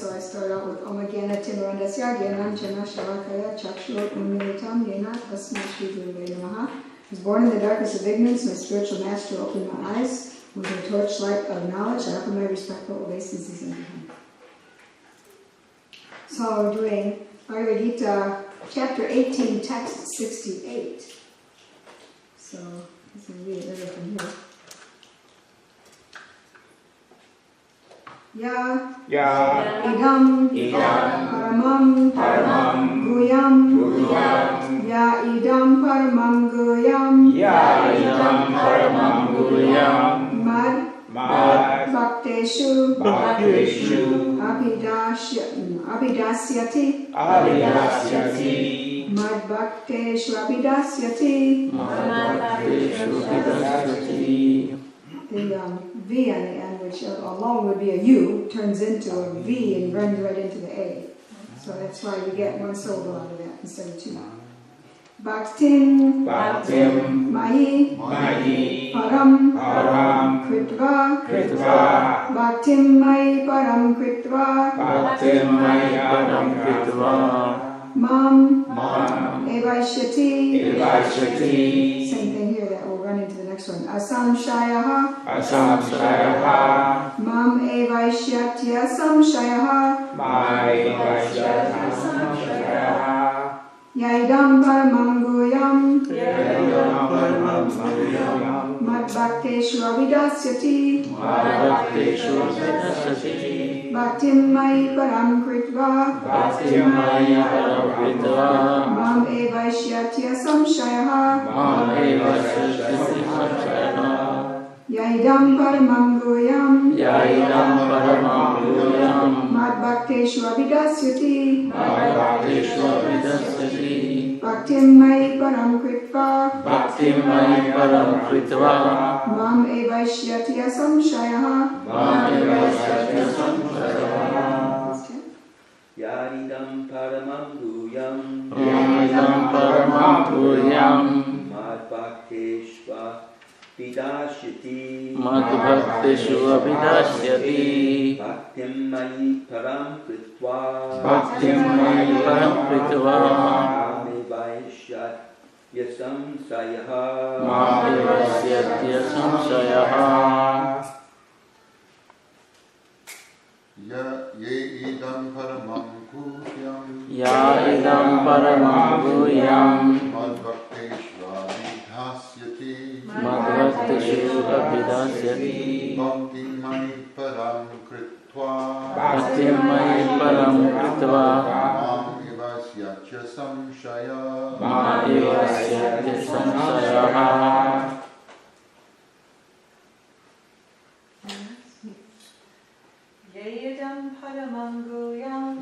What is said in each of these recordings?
so I start out with Om Gyana Timurandasya Gyanam Jana Shalakaya Chakshur Unmilitam Yena Tasmai Shri Gurave Namaha. I was born in the darkness of ignorance. My spiritual master opened my eyes with a torchlight of knowledge. I offer my respectful obeisances unto him. So we're doing Bhagavad Gita, chapter 18, text 68. So let's read it better from here. Ya idam paramam guyam ya idam paramam guyam mad bhakteshu abhidasyati mad bhakteshu abhidasyati. The V on the end, which alone would be a U, turns into a V and runs right into the A. So that's why we get one syllable out of that instead of two. Bhaktim Mahi Param Kritva Bhaktim Mahi Param Kritva Mam Evaishyati. Same thing here, that will run into the next one. Asamshayaha Mam Evaishyatya Samshayaha Yaidam Paramam Guyam Mad Bhakteshu Abhidasyati Bhaktim Mai Param Kritva Mam Evaishyatya Samshayaha Yaidam Paramam Guyam Mad Bhakteshu Abhidasyati Bhaktim Mai Param Kritva Mam Evaishyatya Samshayaha Yaridam Paramam Guyam Mad Bhakteshva Vidasyati Bhaktim Mai Param Kritva Evaishyatya Samshayaha Ya idam paramam guyam madbhakteshu abhidasyati Bhaktim Mai Param Kritva Mam Evaishyatya Samshayaha.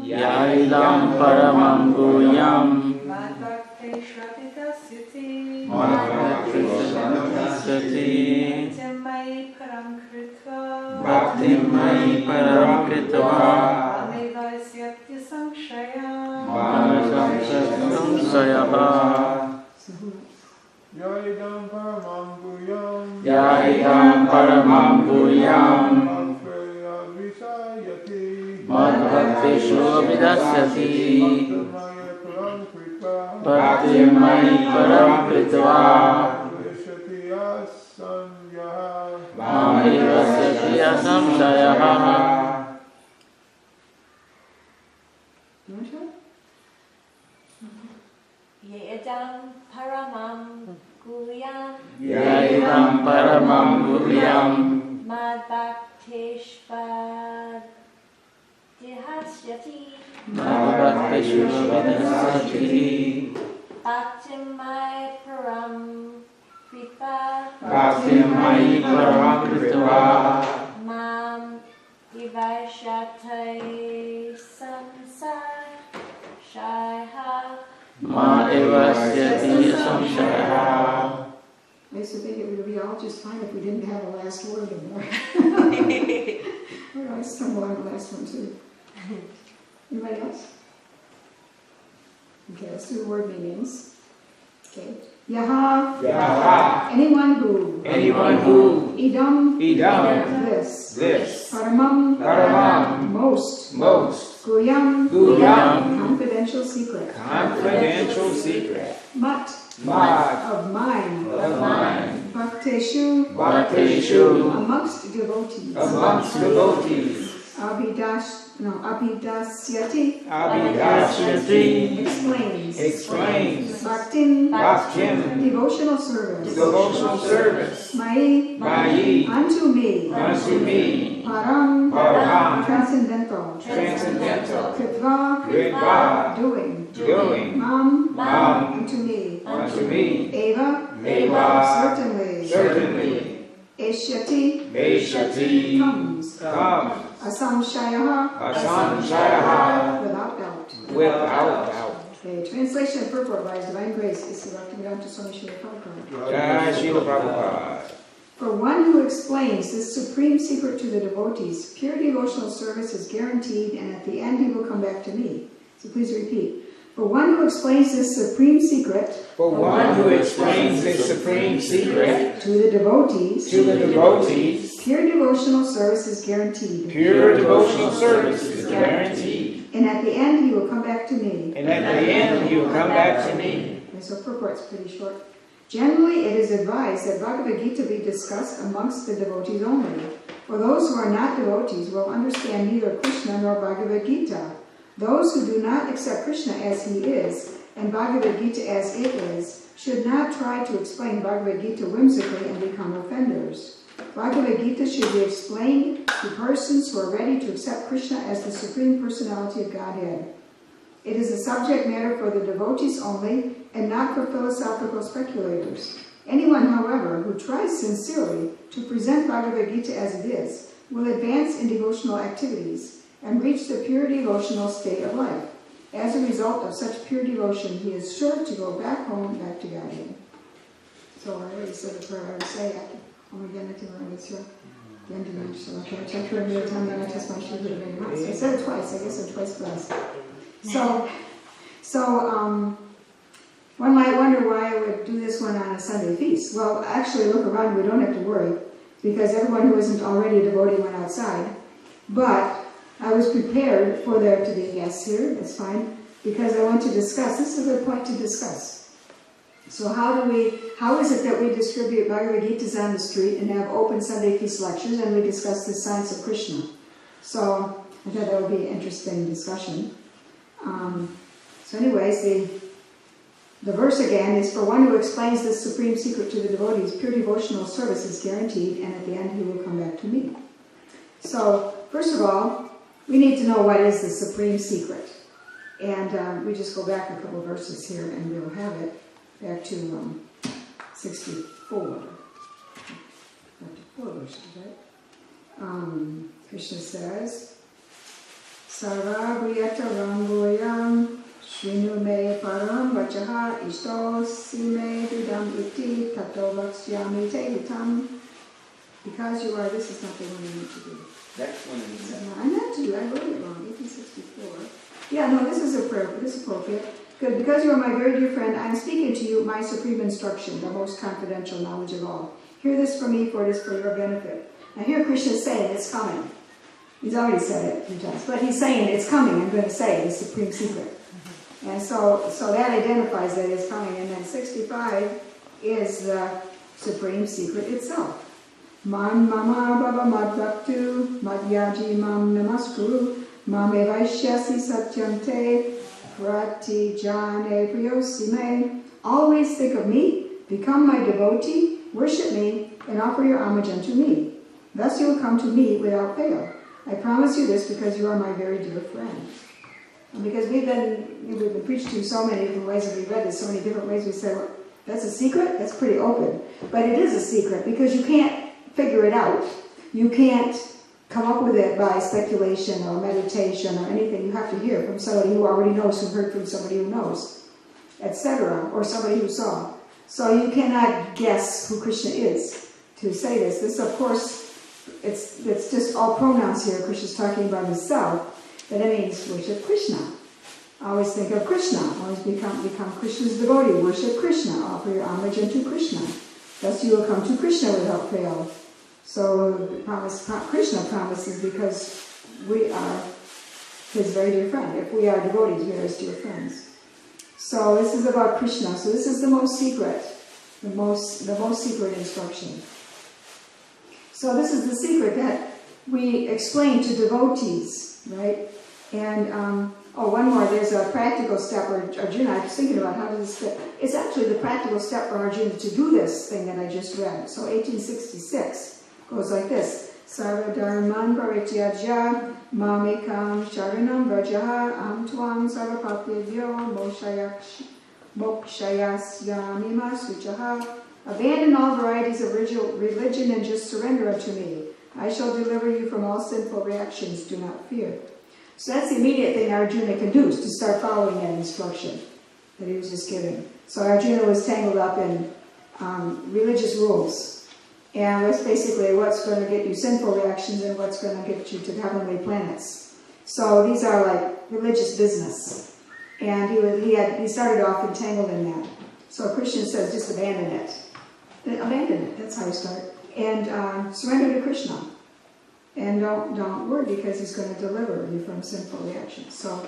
Yaidam paramam guyam mad bhakteshu abhidasyati Bhaktim Mai Param Kritva Mam Evaishyatya Samshayaha. Yaidam paramam guyam madbhakteshu abhidasyati Bhaktim Mai Param Kritva Mam Evaishyatya Samshayaha. Yaidam paramam guyam mad bhakteshva Madhava-priya Bhaktim Mai Param Kritva Mam Evaishyatya Samshayaha Ma Evaishyatya Samshayaha. I used to think it would be all just fine if we didn't have a last word in there. I stumble on the last one too. Anybody else? Okay, let's do the word meanings. Okay. Yaha, Yaha, anyone who, idam, this, paramam, most, guyam, confidential secret, mat, of mine, bhakteshu, amongst devotees, abhidasyati, explains, bhaktin, devotional service, mai, unto me, param, transcendental, kritva, doing, mam, unto me, eva, certainly, eshyati, comes, asamshayaha, without doubt. Okay, translation and purport by His Divine Grace is Bhaktivedanta Swami Srila Prabhupada. For one who explains this supreme secret to the devotees, pure devotional service is guaranteed, and at the end he will come back to me. So please repeat. For one who explains this supreme secret, to the devotees, pure devotional service is guaranteed. And at the end he will come back to me. And so purport's pretty short. Generally, it is advised that Bhagavad Gita be discussed amongst the devotees only. For those who are not devotees will understand neither Krishna nor Bhagavad Gita. Those who do not accept Krishna as he is, and Bhagavad Gita as it is, should not try to explain Bhagavad Gita whimsically and become offenders. Bhagavad Gita should be explained to persons who are ready to accept Krishna as the Supreme Personality of Godhead. It is a subject matter for the devotees only, and not for philosophical speculators. Anyone, however, who tries sincerely to present Bhagavad Gita as it is, will advance in devotional activities and reach the pure devotional state of life. As a result of such pure devotion, he is sure to go back home, back to Godhead. So I already said the prayer I would say after. I said it twice, I guess I'm twice blessed. So one might wonder why I would do this one on a Sunday feast. Well, actually, look around, we don't have to worry, because everyone who isn't already a devotee went outside. But I was prepared for there to be guests here, that's fine, because I want to discuss, this is a point to discuss. So how is it that we distribute Bhagavad Gitas on the street and have open Sunday feast lectures and we discuss the science of Krishna? So I thought that would be an interesting discussion. So anyways, the verse again is, for one who explains this supreme secret to the devotees, pure devotional service is guaranteed, and at the end he will come back to me. So, first of all, we need to know what is the supreme secret. And we just go back a couple of verses here and we'll have it. Back to 64. Back to 4 verses, right? Krishna says, Sarva-briyata rangoyam shrinu me param vachaha ishto sime vidam iti tato vaksyami te vitam. Because you are, this is not the one you need to do. That's one of the No, I meant to do, I wrote it wrong, 1864. Yeah, no, this is appropriate, this is appropriate. Good, because you are my very dear friend, I am speaking to you my supreme instruction, the most confidential knowledge of all. Hear this from me, for it is for your benefit. Now here Krishna is saying it's coming. He's already said it a few times, but he's saying it's coming, I'm going to say, the supreme secret. And so that identifies that it's coming. And then 65 is the supreme secret itself. Man mama baba madbhaktu madhyaji mam namaskuru mame vaishyasi satyante prati jane priyosime. Always think of me, become my devotee, worship me, and offer your homage unto me. Thus you will come to me without fail. I promise you this because you are my very dear friend. And because we've been preached to so many different ways, and we've read this so many different ways, we say, well, that's a secret? That's pretty open. But it is a secret because you can't figure it out. You can't come up with it by speculation or meditation or anything. You have to hear from somebody who already knows, who heard from somebody who knows, etc., or somebody who saw. So you cannot guess who Krishna is to say this. This, of course, it's just all pronouns here. Krishna's talking about himself, but it means worship Krishna. Always think of Krishna. Always become Krishna's devotee. Worship Krishna. Offer your homage unto Krishna. Thus you will come to Krishna without fail. So Krishna promises, because we are his very dear friend. If we are devotees, we are his dear friends. So this is about Krishna. So this is the most secret, the most secret instruction. So this is the secret that we explain to devotees, right? And one more. There's a practical step. Arjuna, I was thinking about how does this fit. It's actually the practical step for Arjuna to do this thing that I just read. So 1866 goes like this. Sarva dharman parityajya mamekam sharanam vrajaha am tvam sarvapapyavyo mokshayasyamima suchaha. Abandon all varieties of religion and just surrender unto me. I shall deliver you from all sinful reactions. Do not fear. So that's the immediate thing Arjuna can do, is to start following that instruction that he was just given. So Arjuna was tangled up in religious rules. And that's basically what's going to get you sinful reactions and what's going to get you to heavenly planets. So these are like religious business. And he started off entangled in that. So Krishna says, just abandon it. Abandon it, that's how you start. And surrender to Krishna. And don't worry, because he's going to deliver you from sinful reactions. So,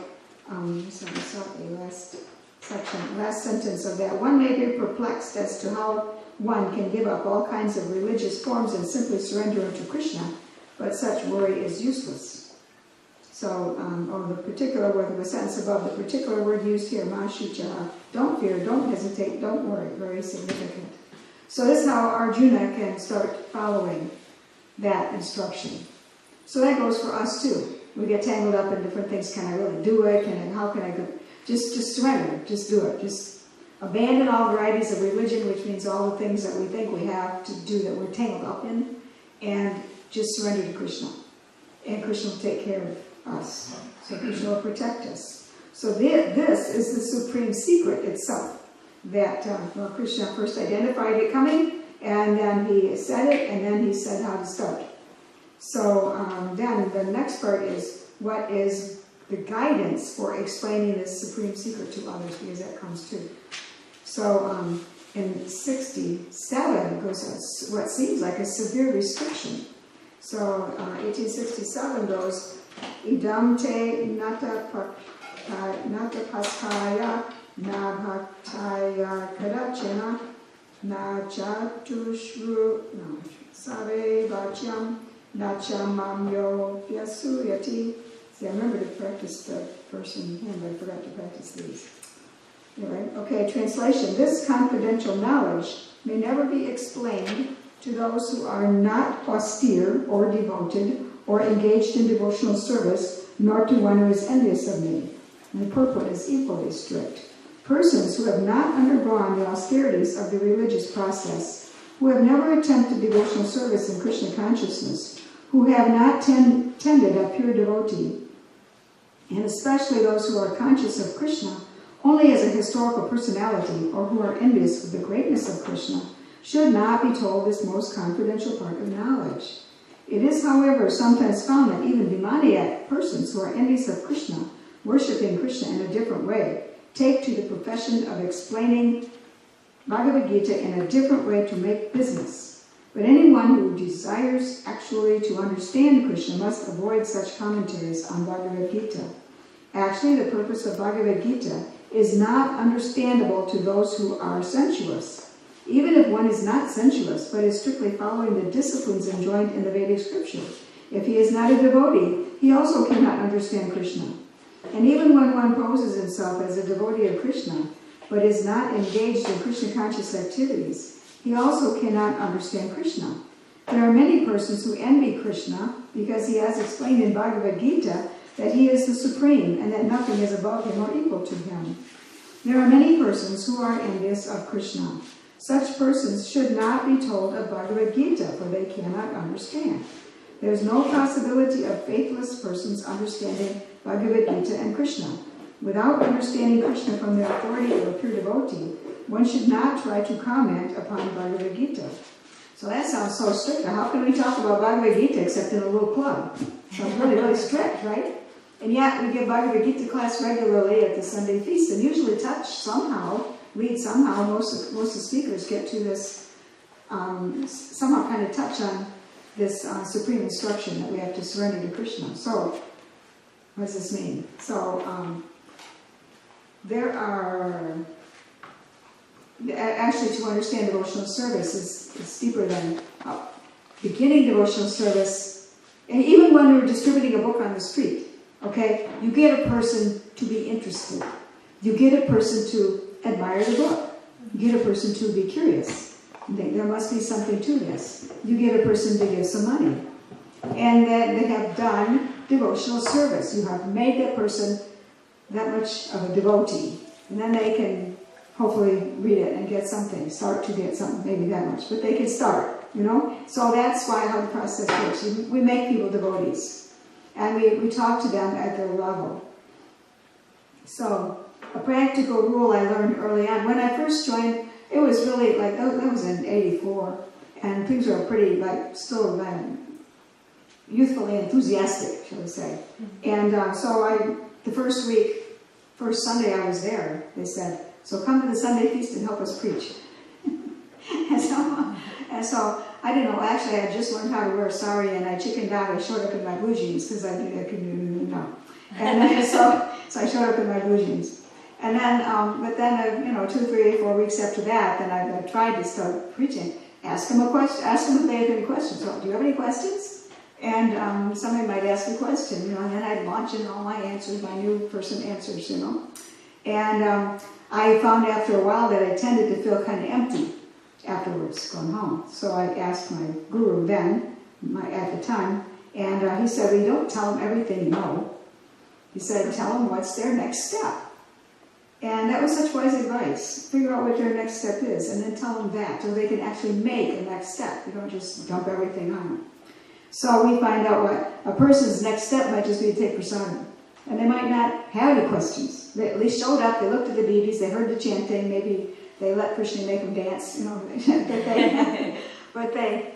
last sentence of that. One may be perplexed as to how one can give up all kinds of religious forms and simply surrender unto Krishna, but such worry is useless. So, the particular word, the sentence above, the particular word used here, ma shucha, don't fear, don't hesitate, don't worry, very significant. So this is how Arjuna can start following that instruction. So that goes for us too. We get tangled up in different things. Can I really do it? How can I go? Just surrender. Just do it. Just abandon all varieties of religion, which means all the things that we think we have to do that we're tangled up in, and just surrender to Krishna. And Krishna will take care of us. So Krishna will protect us. So this is the supreme secret itself. That Krishna first identified it coming, and then he said it, and then he said how to start. So then the next part is, what is the guidance for explaining this supreme secret to others, because that comes too. So in 67 goes what seems like a severe restriction. So 1867 goes, idam te nata paskaya na bhaktaya kadachena na chatushru save vachyam na chamamyo vyasuyati. See, I remember to practice the verse in hand, but I forgot to practice these. Anyway, okay, translation. This confidential knowledge may never be explained to those who are not austere or devoted or engaged in devotional service, nor to one who is envious of me. My purport is equally strict. Persons who have not undergone the austerities of the religious process, who have never attempted devotional service in Krishna consciousness, who have not tended a pure devotee, and especially those who are conscious of Krishna only as a historical personality, or who are envious of the greatness of Krishna, should not be told this most confidential part of knowledge. It is, however, sometimes found that even demoniac persons who are envious of Krishna, worshipping Krishna in a different way, take to the profession of explaining Bhagavad Gita in a different way to make business. But anyone who desires actually to understand Krishna must avoid such commentaries on Bhagavad Gita. Actually, the purpose of Bhagavad Gita is not understandable to those who are sensuous. Even if one is not sensuous, but is strictly following the disciplines enjoined in the Vedic scripture, if he is not a devotee, he also cannot understand Krishna. And even when one poses himself as a devotee of Krishna, but is not engaged in Krishna conscious activities, he also cannot understand Krishna. There are many persons who envy Krishna because he has explained in Bhagavad Gita that he is the supreme and that nothing is above him or equal to him. There are many persons who are envious of Krishna. Such persons should not be told of Bhagavad Gita, for they cannot understand. There is no possibility of faithless persons understanding Bhagavad Gita and Krishna. Without understanding Krishna from the authority of a pure devotee, one should not try to comment upon Bhagavad Gita. So that sounds so strict. How can we talk about Bhagavad Gita except in a little club? Sounds really, really strict, right? And yet we give Bhagavad Gita class regularly at the Sunday feast, and usually touch somehow, most of the speakers get to this, somehow kind of touch on this supreme instruction that we have to surrender to Krishna. So, what does this mean? So, there are, actually to understand devotional service is deeper than beginning devotional service, and even when we're distributing a book on the street, okay, you get a person to be interested. You get a person to admire the book. You get a person to be curious. You think there must be something to this. You get a person to give some money. And then they have done devotional service. You have made that person that much of a devotee. And then they can hopefully read it and get something, start to get something, maybe that much. But they can start, you know. So that's why how the process works. We make people devotees. And we talk to them at their level. So a practical rule I learned early on. When I first joined, it was really like, that was in '84. And things were pretty, like, still youthfully enthusiastic, shall we say. And so the first Sunday I was there, they said, so come to the Sunday feast and help us preach. and so I didn't know, actually I had just learned how to wear a sari, and I chickened out. I showed up in my blue jeans because I couldn't know. And so I showed up in my blue jeans. And then, but then, 2, 3, 4 weeks after that, then I tried to start preaching. Ask them a question. Ask them if they have any questions. So, do you have any questions? And somebody might ask a question, and then I'd launch in all my answers, my new person answers, And I found after a while that I tended to feel kind of empty afterwards, going home. So I asked my guru then, at the time, and he said, well, you don't tell them everything you know. He said, tell them what's their next step. And that was such wise advice. Figure out what their next step is, and then tell them that, so they can actually make a next step. You don't just dump everything on them. So we find out what a person's next step might just be to take prasadam. And they might not have any questions. They at least showed up, they looked at the deities, they heard the chanting, maybe they let Krishna make them dance, but they're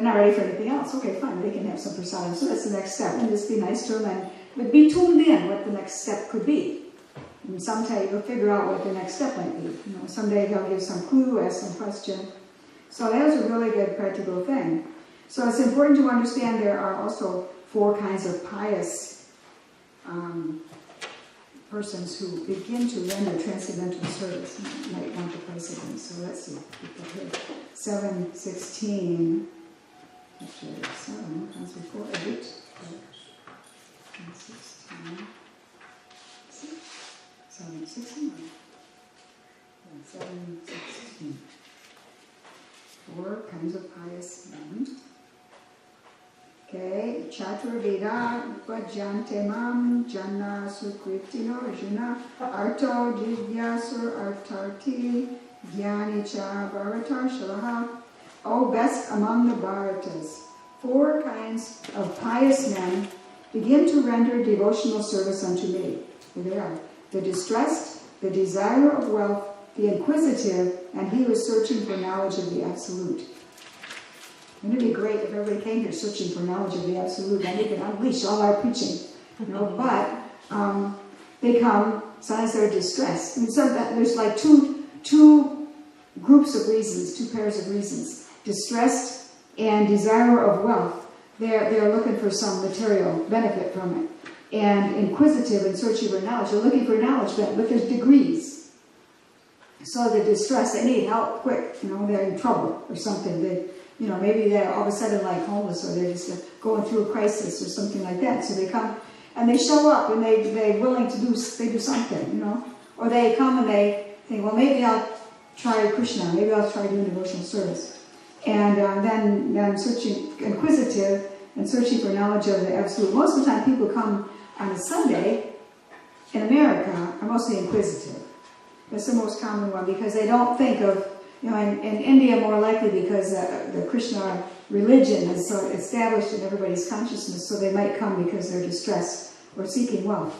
not ready for anything else. Okay, fine, they can have some prasadam. So that's the next step. And just be nice to them and be tuned in what the next step could be. And someday you'll figure out what the next step might be. Someday they'll give some clue, ask some question. So that was a really good practical thing. So it's important to understand there are also 4 kinds of pious persons who begin to render transcendental service. You might want to place it in. So let's see. 7:16. Actually, 7 comes before 8. 16. 7:16. 7:16. 4 kinds of pious men. Okay, Chaturveda Vajante Mam Jana Sukritino Arjuna Arto Jivyasur Artarti Jnani-cha Bharatar Shalaha. O best among the Bharatas, 4 kinds of pious men begin to render devotional service unto me. Here they are. The distressed, the desire of wealth, the inquisitive, and he who is searching for knowledge of the Absolute. Wouldn't it be great if everybody came here searching for knowledge of the Absolute, and we could unleash all our preaching, But they come, sometimes they're distressed. I mean, there's like two groups of reasons, 2 pairs of reasons. Distressed and desire of wealth. They're looking for some material benefit from it. And inquisitive and searching for knowledge. They're looking for knowledge, but there's degrees. So they're distressed, they need help quick, they're in trouble or something. Maybe they're all of a sudden like homeless, or they're just going through a crisis or something like that. So they come and they show up and they're willing to do something, Or they come and they think, well, maybe I'll try Krishna, maybe I'll try doing devotional service. And then searching, inquisitive and searching for knowledge of the Absolute. Most of the time people come on a Sunday in America are mostly inquisitive. That's the most common one, because they don't think of, in India more likely because the Krishna religion is so established in everybody's consciousness, so they might come because they're distressed or seeking wealth.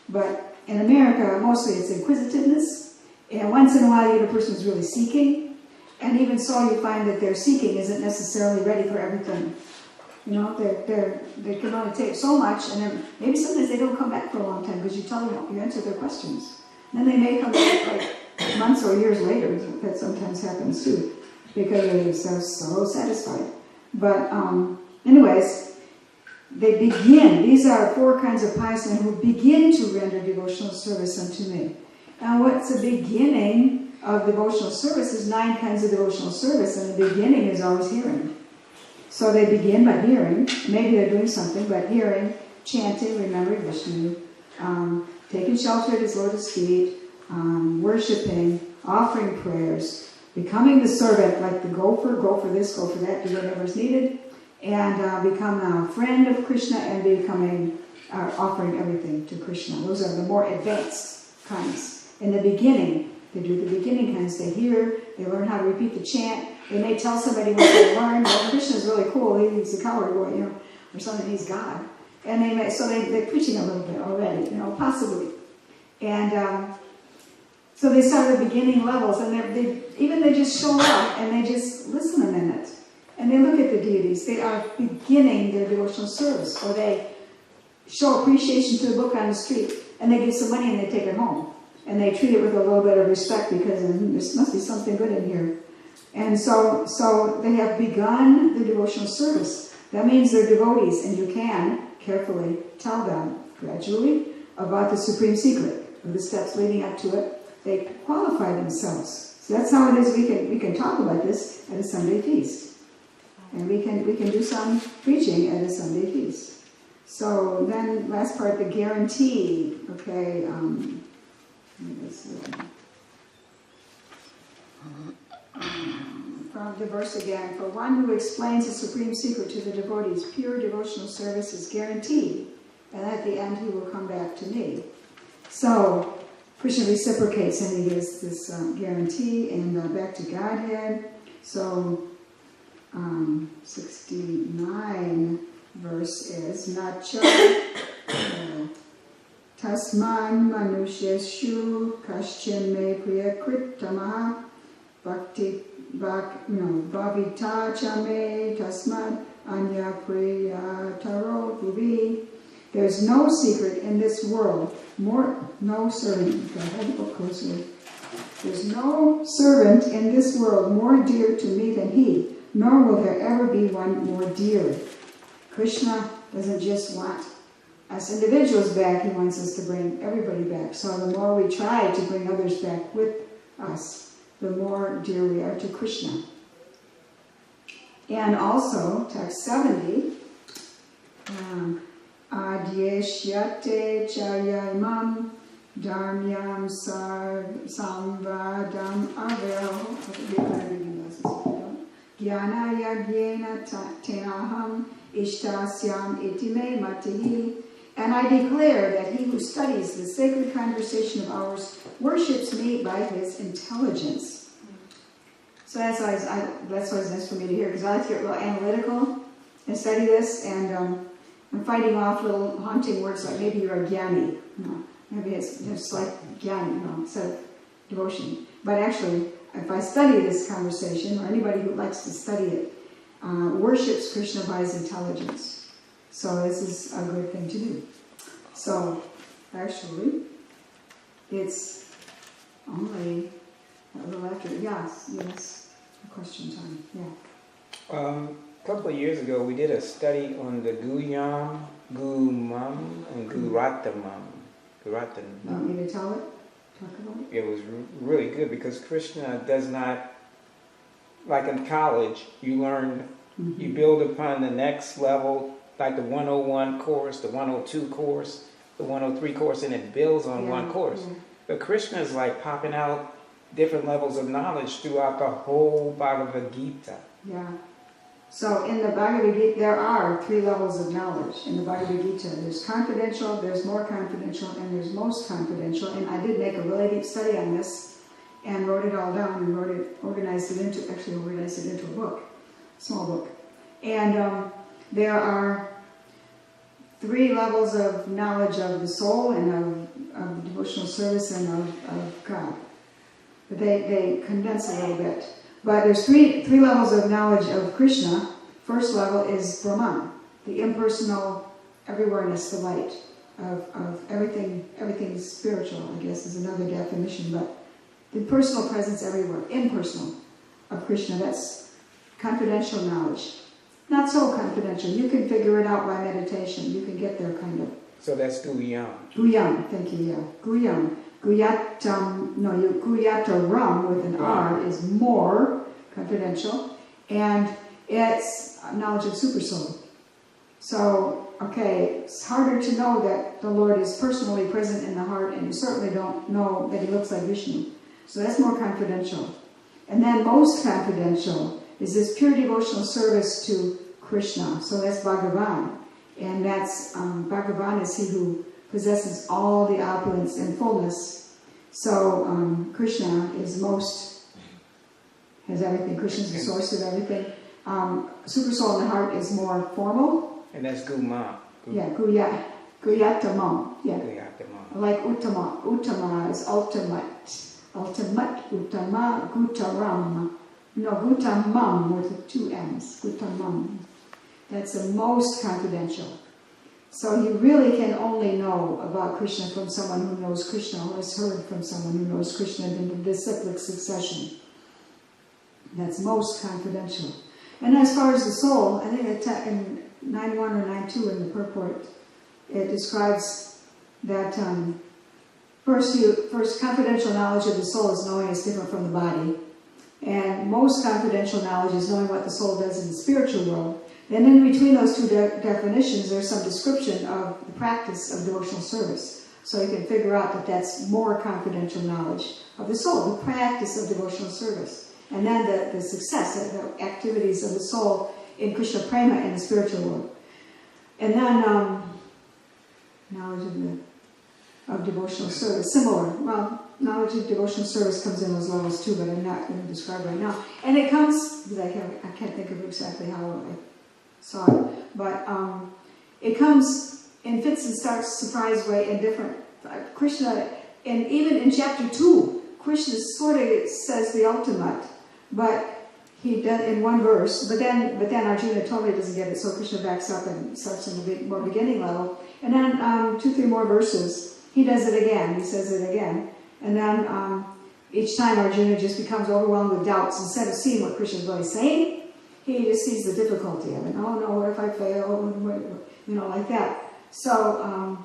But in America, mostly it's inquisitiveness, and once in a while you get a person who's really seeking, and even so you find that their seeking isn't necessarily ready for everything. You know, they can only take so much, and then maybe sometimes they don't come back for a long time because you tell them, you answer their questions. And then they may come back like months or years later. That sometimes happens too, because they're so satisfied. But anyways, they begin. These are 4 kinds of pious men who begin to render devotional service unto me. And what's the beginning of devotional service is 9 kinds of devotional service, and the beginning is always hearing. So they begin by hearing. Maybe they're doing something, but hearing, chanting, remembering Vishnu, taking shelter at his Lord's feet, worshipping, offering prayers, becoming the servant, like the gopher, go for this, go for that, do whatever is needed, and become a friend of Krishna and becoming, offering everything to Krishna. Those are the more advanced kinds. In the beginning, they do the beginning kinds. They hear, they learn how to repeat the chant. They may tell somebody what they learned. Well, Krishna's really cool. He's a coward boy, you know, or something. He's God. And they may, so they're preaching a little bit already, you know, possibly. And so they start at beginning levels, and they just show up and they just listen a minute, and they look at the deities. They are beginning their devotional service, or they show appreciation to the book on the street, and they give some money and they take it home, and they treat it with a little bit of respect because there must be something good in here. And so they have begun the devotional service. That means they're devotees, and you can carefully tell them gradually about the supreme secret, of the steps leading up to it. They qualify themselves. So that's how it is. We can talk about this at a Sunday feast, and we can do some preaching at a Sunday feast. So then, last part, the guarantee. Okay. From the verse again, for one who explains the supreme secret to the devotees, pure devotional service is guaranteed, and at the end he will come back to me. So Krishna reciprocates and he gives this guarantee, and back to Godhead. So 69 verse is Nacha Tasman Manusheshu Kaschin Me Priya Kritamaha Bhakti Bhavita Chame Tasman Anya Priya Taro Bhuvi. There's no secret in this world, no servant. There's no servant in this world more dear to me than he, nor will there ever be one more dear. Krishna doesn't just want us individuals back, he wants us to bring everybody back. So the more we try to bring others back with us, the more dear we are to Krishna. And also, text 70, Adyeshyate chayamam dharmyam samvadam avel Jnana yagyena tenaham ishtasyam itime matihi. And I declare that he who studies the sacred conversation of ours worships me by his intelligence. So that's why it's nice for me to hear, because I like to get real analytical and study this, and I'm fighting off little haunting words like maybe you're a jnani. No, maybe it's like jnani, instead of devotion. But actually, if I study this conversation, or anybody who likes to study it, worships Krishna by his intelligence. So this is a good thing to do. So, actually, it's only a little after. Yes, question time. Yeah. A couple of years ago, we did a study on the Guyam, Gumam, and Guratamam. Want me to tell it? Talk about it? It was really good because Krishna does not, like in college, you learn, you build upon the next level, like the 101 course, the 102 course, the 103 course, and it builds on one course. Yeah. But Krishna is like popping out different levels of knowledge throughout the whole Bhagavad Gita. Yeah. So in the Bhagavad Gita, there are 3 levels of knowledge in the Bhagavad Gita. There's confidential, there's more confidential, and there's most confidential. And I did make a really deep study on this and wrote it all down and organized it into a book, small book. And there are 3 levels of knowledge of the soul and of devotional service and of God. But they condense a little bit. But there's three levels of knowledge of Krishna. first level is Brahman, the impersonal everywhereness, the light of everything. Everything is spiritual, I guess, is another definition, but the personal presence everywhere, impersonal of Krishna. That's confidential knowledge. Not so confidential. You can figure it out by meditation. You can get there, kind of. So that's Guyam. Guyam, thank you, yeah. Guyam. Guyataram with an R is more confidential, and it's knowledge of Supersoul. So, okay, it's harder to know that the Lord is personally present in the heart, and you certainly don't know that He looks like Vishnu. So that's more confidential. And then most confidential is this pure devotional service to Krishna. So that's Bhagavan. And that's, Bhagavan is He who possesses all the opulence and fullness. So Krishna is has everything. Krishna is the source of everything. Super soul in the heart is more formal. And that's Guma. Yeah, Guyatamam. Yeah. Guyatamam. Like Uttama. Uttama is ultimate. Ultimate, Uttama, Guttaram. No, Guttamam with 2 M's. Guttamam. That's the most confidential. So you really can only know about Krishna from someone who knows Krishna, or has heard from someone who knows Krishna in the disciplic succession. That's most confidential. And as far as the soul, I think in 9.1 or 9.2 in the purport, it describes that first confidential knowledge of the soul is knowing it's different from the body. And most confidential knowledge is knowing what the soul does in the spiritual world. And in between those two definitions, there's some description of the practice of devotional service. So you can figure out that that's more confidential knowledge of the soul, the practice of devotional service. And then the success, the activities of the soul in Krishna Prema in the spiritual world. And then knowledge of devotional service, similar. Well, knowledge of devotional service comes in those levels too, but I'm not going to describe right now. And it comes, because I can't think of exactly how I saw it, but it comes in fits and starts, surprise way, in different Krishna, and even in chapter 2, Krishna sort of says the ultimate, but he does in one verse. But then Arjuna totally doesn't get it, so Krishna backs up and starts in the more beginning level, and then 2-3 more verses, he does it again. He says it again, and then each time Arjuna just becomes overwhelmed with doubts. Instead of seeing what Krishna is really saying, he just sees the difficulty of it. Oh no, what if I fail? You know, like that. So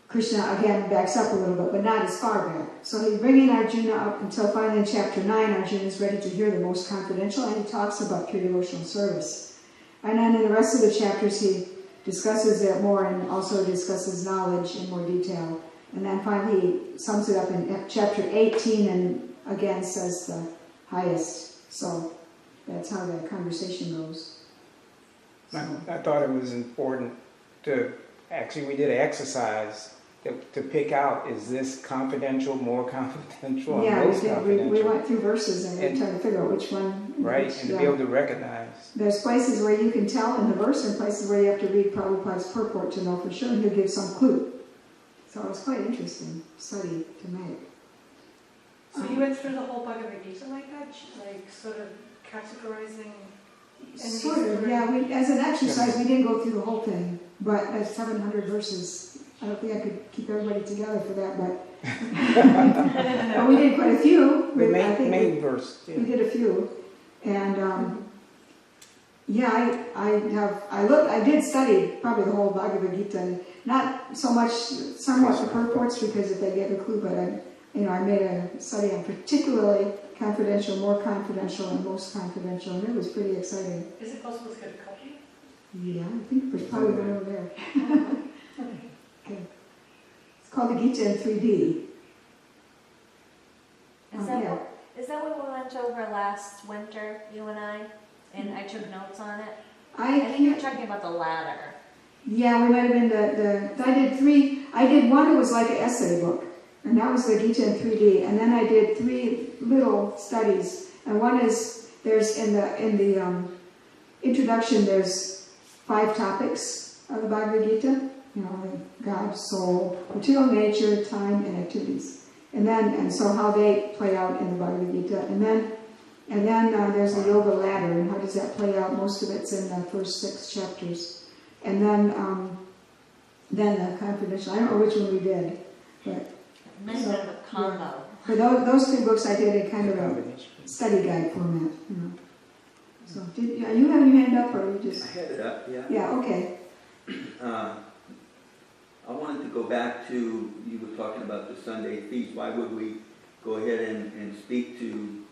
Krishna again backs up a little bit, but not as far back. So he's bringing Arjuna up until finally in chapter 9, Arjuna is ready to hear the most confidential, and he talks about pure devotional service. And then in the rest of the chapters, he discusses it more and also discusses knowledge in more detail. And then finally, he sums it up in chapter 18 and again says the highest. So that's how that conversation goes. I thought it was important to, actually we did an exercise to pick out, is this confidential, more confidential, or most confidential? We went through verses and we tried to figure out which one. Right, and to be able to recognize. There's places where you can tell in the verse and places where you have to read Prabhupada's purport to know for sure, and he'll give some clue. So it was quite interesting study to make. So you went through the whole Bhagavad Gita like that? Like sort of categorizing? Sort of, yeah. As an exercise, we didn't go through the whole thing, but at 700 verses, I don't think I could keep everybody together for that, but we did quite a few. The main verse. Yeah. We did a few, and yeah, I did study probably the whole Bhagavad Gita, not so much, somewhat the purports because if they get a clue, but I made a study on particularly confidential, more confidential, and most confidential, and it was pretty exciting. Is it possible to get a copy? Yeah, I think there's probably one over there. Okay. It's called the Gita in 3D. Is that what we went over last winter, you and I? And I took notes on it? I think you were talking about the ladder. Yeah, we might have been I did one that was like an essay book, and that was the Gita in 3D, and then I did 3 little studies, and one is, there's in the introduction, there's 5 topics of the Bhagavad Gita, God, soul, material nature, time, and activities. And so how they play out in the Bhagavad Gita. And then And then there's the yoga ladder, and how does that play out? Most of it's in the first 6 chapters. And then the confidential. I don't know which one we did, but Miss so, a combo. for those 2 books, I did in kind of a study guide format. You know. So, are you having your hand up, or are you just? I had it up, yeah. Yeah. Okay. I wanted to go back to, you were talking about the Sunday feast. Why would we go ahead and speak to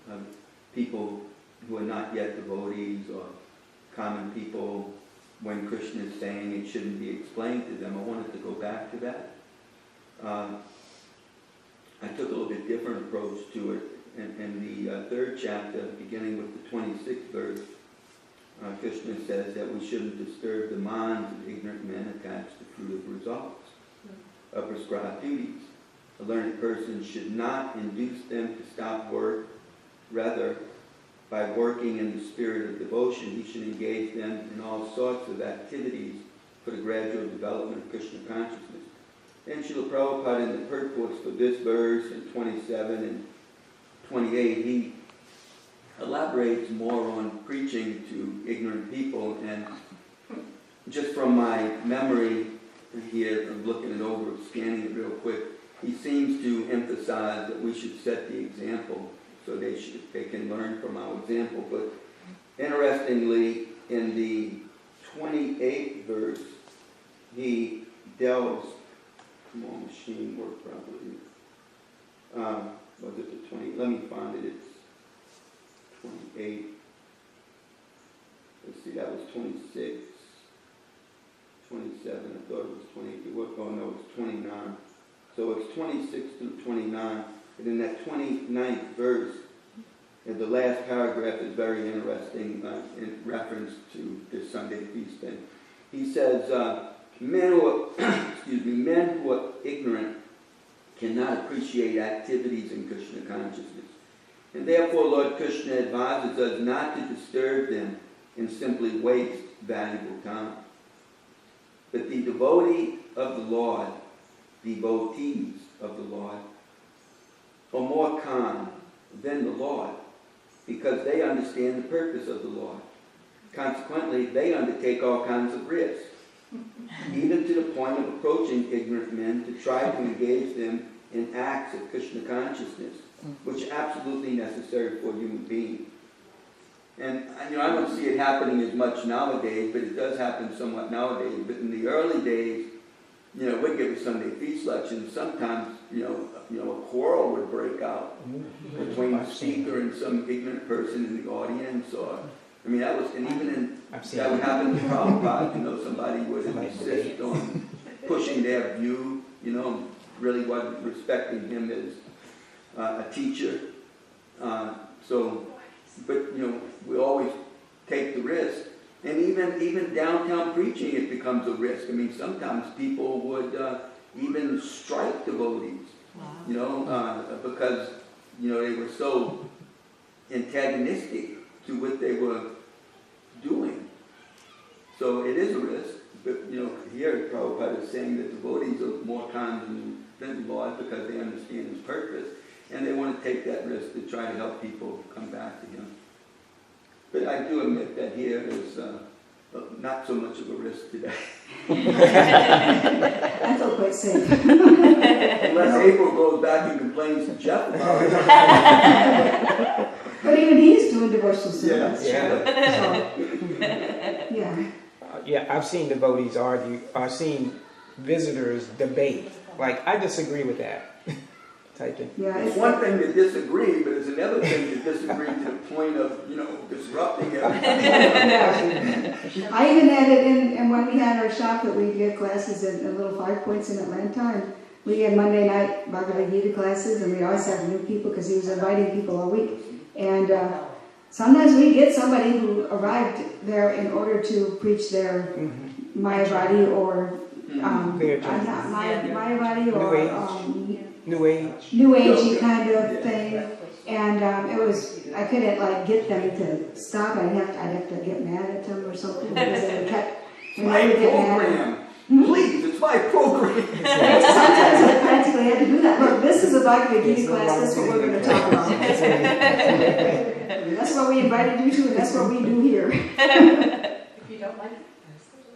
people who are not yet devotees or common people when Krishna is saying it shouldn't be explained to them? I wanted to go back to that. I took a little bit different approach to it. In the 3rd chapter, beginning with the 26th verse, Krishna says that we shouldn't disturb the minds of ignorant men attached to fruitive results of prescribed duties. A learned person should not induce them to stop work. Rather, by working in the spirit of devotion, he should engage them in all sorts of activities for the gradual development of Krishna consciousness. And Srila Prabhupada, in the purports for this verse, in 27 and 28, he elaborates more on preaching to ignorant people. And just from my memory here, of looking it over, scanning it real quick, he seems to emphasize that we should set the example so they can learn from our example. But interestingly, in the 28th verse, he delves, come on, machine work properly. Was it the 20? Let me find it. It's 28. Let's see, that was 26. 27. I thought it was 28. Oh no, it's 29. So it's 26 through 29. And in that 29th verse, and the last paragraph is very interesting in reference to this Sunday feast thing. He says, men who are ignorant cannot appreciate activities in Krishna consciousness. And therefore, Lord Krishna advises us not to disturb them and simply waste valuable time. But the devotees of the Lord are more calm than the Lord, because they understand the purpose of the Lord. Consequently, they undertake all kinds of risks, even to the point of approaching ignorant men to try to engage them in acts of Krishna consciousness, which is absolutely necessary for a human being. And I don't see it happening as much nowadays, but it does happen somewhat nowadays. But in the early days, we'd get a Sunday feast lecture, sometimes, a quarrel would break out between the speaker and some ignorant person in the audience, or, that was, and even that would happen to Prabhupada, somebody would insist on pushing their view, really wasn't respecting him as a teacher. But we always take the risk. And even downtown preaching, it becomes a risk. Sometimes people would even strike devotees, because, they were so antagonistic to what they were doing. So it is a risk. But, here Prabhupada is saying that devotees are more kind than the Lord because they understand His purpose. And they want to take that risk to try to help people come back to Him. But I do admit that here is not so much of a risk today. I feel quite safe. Unless April goes back and complains to Jeff about it. But even he's doing devotional service. Yeah, I've seen devotees argue. I've seen visitors debate. Like, I disagree with that. Type thing. Yeah, it's one thing to disagree, but it's another thing to disagree to the point of, disrupting everything. I even had it in when we had our shop that we get classes in little 5 points in Atlanta, and we had Monday night Bhagavad Gita classes, and we always have new people because he was inviting people all week. And sometimes we get somebody who arrived there in order to preach their Mayavadi or Mayavadi or New Age. New Agey kind of thing, and it was, I couldn't get them to stop. I'd have to get mad at them or something because they would cut. It's my program. Please, it's my program. Sometimes I practically had to do that. Look, this is a Bhagavad Gita class. This is what we're going to talk about. That's what we invited you to, and that's what we do here. If you don't like it.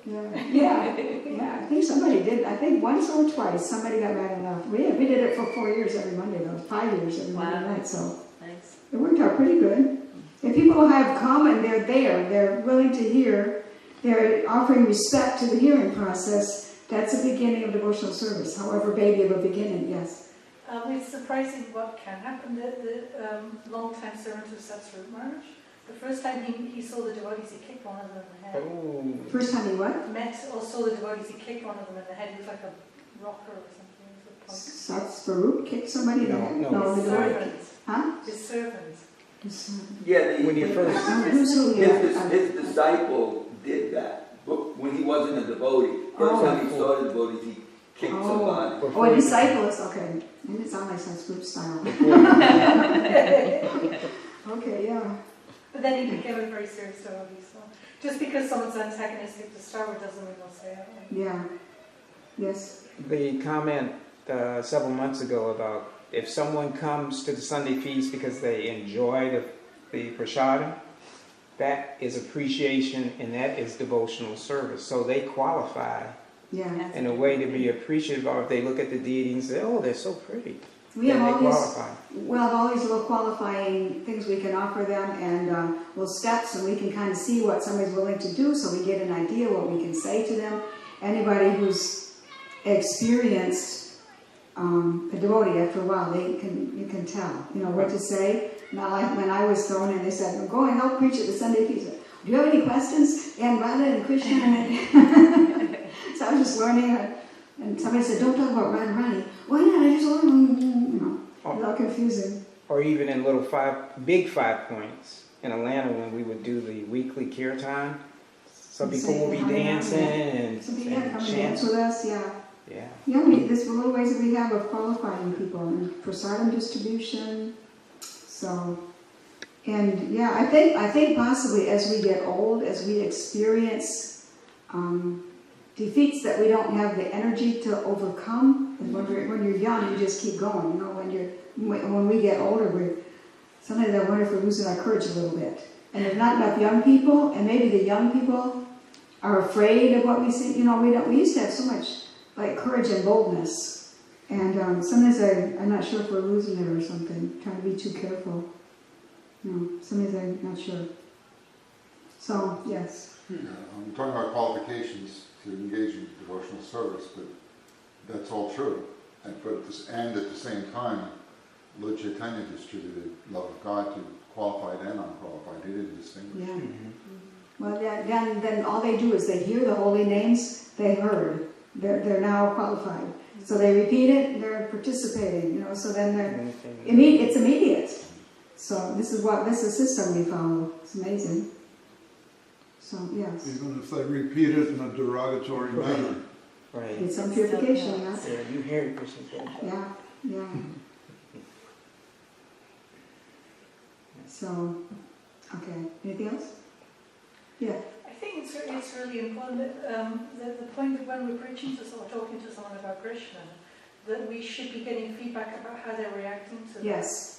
Yeah. I think somebody did. I think once or twice somebody got mad enough. We did it for 4 years every Monday, though. 5 years every Monday night. So Nice. it worked out pretty good. If people have come and they're there, they're willing to hear, they're offering respect to the hearing process. That's the beginning of devotional service. However baby of a beginning, yes. It's surprising what can happen. The long-time servant who sets root marriage. The first time he saw the devotees, he kicked one of them in the head. Oh. First time he what? Met or saw the devotees, he kicked one of them in the head. He was like a rocker or something. Satsvarup kicked somebody? No, the devotee. Servant. Huh? His servant. Yeah, When you first- his disciple did that, but when he wasn't a devotee. First time he saw the devotees, he kicked somebody. Oh, a disciple is, okay. Maybe it sounds like some group style. Okay, yeah. But then he became a very serious devotee. So just because someone's antagonistic to start with doesn't mean they'll stay that way. Yeah. Yes. The comment several months ago about if someone comes to the Sunday feast because they enjoy the prasadam, that is appreciation and that is devotional service. So they qualify in a way to be appreciative of. If they look at the deity and say, oh, they're so pretty. We have all qualify. all these little qualifying things we can offer them and little steps, and we can kind of see what somebody's willing to do so we get an idea what we can say to them. Anybody who's experienced a devotee after a while, you can tell, what to say. Not like when I was going and they said, well, go and help preach at the Sunday feast. Do you have any questions? And Radha and Krishna. So I was just learning. And somebody said, don't talk about Radharani. Why not? I just learned, a little confusing. Or even in big 5 points in Atlanta when we would do the weekly kirtan. Some people will be dancing and some people come and chanting. dance with us, yeah. Yeah. Yeah, there's little ways that we have of qualifying people and prasadam distribution. So, and yeah, I think possibly as we get old, as we experience defeats that we don't have the energy to overcome. And when you're young, you just keep going. When we get older, sometimes I wonder if we're losing our courage a little bit. And there's not enough young people, and maybe the young people are afraid of what we see. We used to have so much like courage and boldness, and sometimes I'm not sure if we're losing it or something. Trying to be too careful. Sometimes I'm not sure. So yes. I'm talking about qualifications to engage in devotional service, but that's all true. And at the same time, Lord Chaitanya distributed love of God to qualified and unqualified. He didn't distinguish. Yeah. Well, then all they do is they hear the holy names they heard. They're now qualified. So they repeat it. They're participating. So then it's immediate. So this is the system we follow. It's amazing. So yes. Even if they repeat it in a derogatory manner. Right. It's some purification, yeah. Yeah, you hear Krishna say. Yeah. So, okay. Anything else? Yeah. I think it's really important that the point of when we're preaching to someone, talking to someone about Krishna, that we should be getting feedback about how they're reacting to Yes.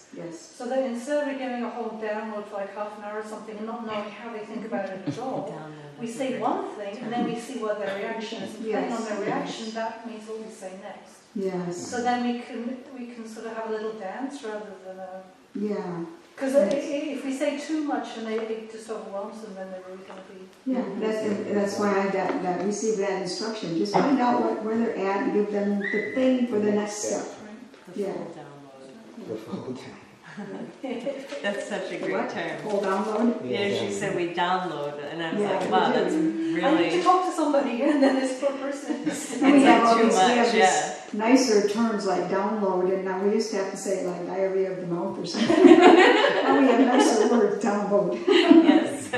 So that instead of giving a whole download for like half an hour or something and not knowing how they think about it at all, we say one thing and then we see what their reaction is. And depending on their reaction, that means what we say next. Yes. So then we can sort of have a little dance rather than a... Yeah. Because if we say too much and it just overwhelms them, then they're really going to be... Yeah, that's why I received that instruction. Just find out where they're at and give them the thing for the next step. Yeah. The full down. That's such a great term. Full download? Yeah, she said we download, and I was Yeah, like, wow, that's I need to really... talk to somebody and then this poor person... It's And we have like all too these, much, yeah. nicer terms like download, and now we used to have to say like diarrhea of the mouth or something. Now we have nicer words, download. Yes.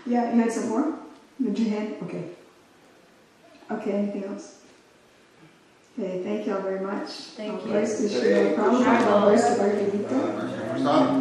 Yeah, you had some more? Did you hand? Okay. Okay, anything else? Okay, thank you all very much. Thank you. Blessed is Srila Prabhupada, blessed of our Gita.